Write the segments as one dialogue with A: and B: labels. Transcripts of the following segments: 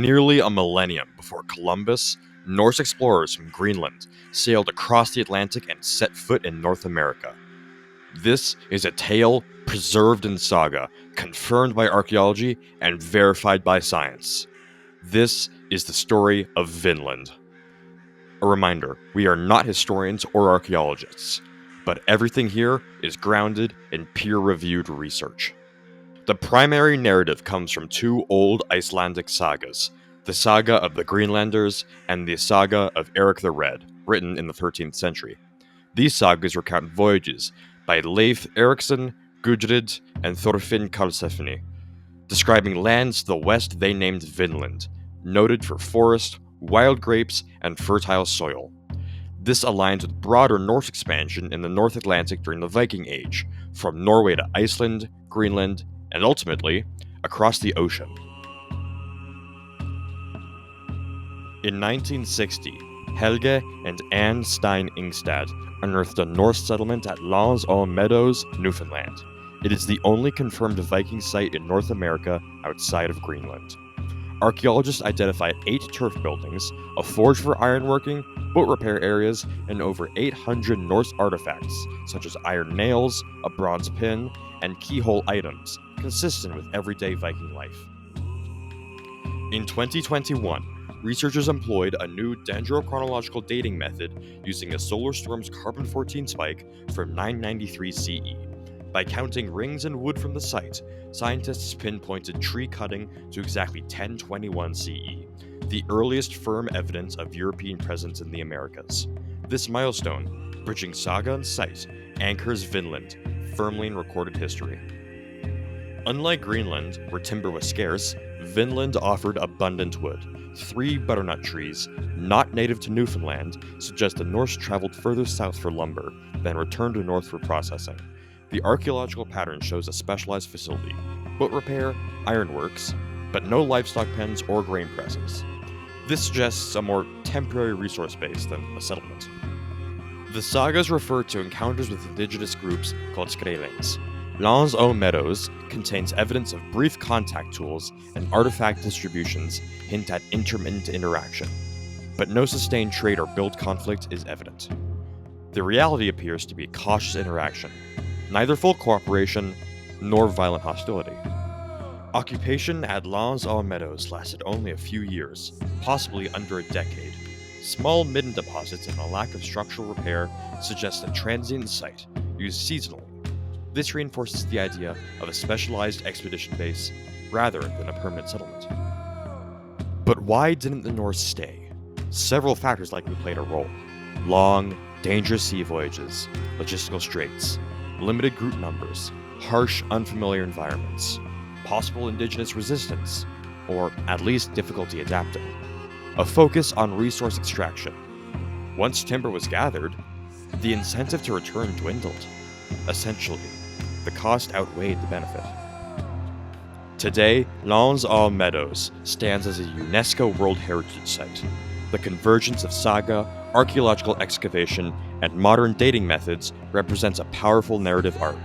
A: nearly a millennium before Columbus, Norse explorers from Greenland sailed across the Atlantic and set foot in North America. This is a tale preserved in saga, confirmed by archaeology, and verified by science. This is the story of Vinland. A reminder, we are not historians or archaeologists, but everything here is grounded in peer-reviewed research. The primary narrative comes from two old Icelandic sagas, the saga of the Greenlanders and the saga of Eric the Red, written in the 13th century. These sagas recount voyages by Leif Erikson, Gudrid, and Thorfinn Karlsefni, describing lands to the west they named Vinland, noted for forest, wild grapes, and fertile soil. This aligns with broader Norse expansion in the North Atlantic during the Viking Age, from Norway to Iceland, Greenland, and ultimately, across the ocean. In 1960, Helge and Anne Stein Ingstad unearthed a Norse settlement at Meadows, Newfoundland. It is the only confirmed Viking site in North America outside of Greenland. Archaeologists identified 8 turf buildings, a forge for ironworking, boat repair areas, and over 800 Norse artifacts, such as iron nails, a bronze pin, and keyhole items, consistent with everyday Viking life. In 2021, researchers employed a new dendrochronological dating method using a solar storm's carbon-14 spike from 993 CE. By counting rings and wood from the site, scientists pinpointed tree cutting to exactly 1021 CE, the earliest firm evidence of European presence in the Americas. This milestone, bridging saga and site, anchors Vinland firmly in recorded history. Unlike Greenland, where timber was scarce, Vinland offered abundant wood. 3 butternut trees, not native to Newfoundland, suggest the Norse traveled further south for lumber, then returned to north for processing. The archaeological pattern shows a specialized facility, boat repair, ironworks, but no livestock pens or grain presses. This suggests a more temporary resource base than a settlement. The sagas refer to encounters with indigenous groups called skrælings. Meadows contains evidence of brief contact tools and artifact distributions hint at intermittent interaction, but no sustained trade or build conflict is evident. The reality appears to be cautious interaction, neither full cooperation nor violent hostility. Occupation at Meadows lasted only a few years, possibly under a decade. Small midden deposits and a lack of structural repair suggest a transient site used seasonally. This reinforces the idea of a specialized expedition base rather than a permanent settlement. But why didn't the Norse stay? Several factors likely played a role. Long, dangerous sea voyages, logistical straits, limited group numbers, harsh, unfamiliar environments, possible indigenous resistance, or at least difficulty adapting. A focus on resource extraction. Once timber was gathered, the incentive to return dwindled. Essentially, the cost outweighed the benefit. Today, Meadows stands as a UNESCO World Heritage Site. The convergence of saga, archaeological excavation, and modern dating methods represents a powerful narrative arc,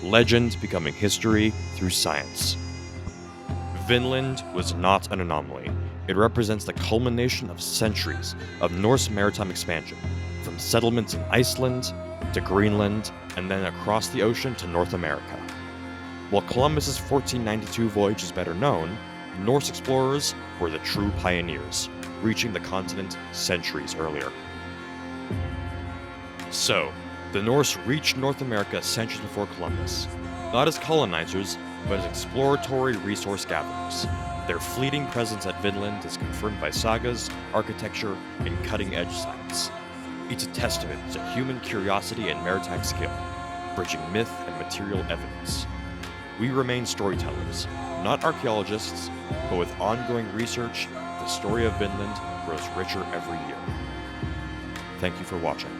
A: legend becoming history through science. Vinland was not an anomaly. It represents the culmination of centuries of Norse maritime expansion, from settlements in Iceland to Greenland, and then across the ocean to North America. While Columbus's 1492 voyage is better known, Norse explorers were the true pioneers, reaching the continent centuries earlier. So, the Norse reached North America centuries before Columbus, not as colonizers, but as exploratory resource gatherers. Their fleeting presence at Vinland is confirmed by sagas, architecture, and cutting-edge science. It's a testament to human curiosity and maritime skill, bridging myth and material evidence. We remain storytellers, not archaeologists, but with ongoing research, the story of Vinland grows richer every year. Thank you for watching.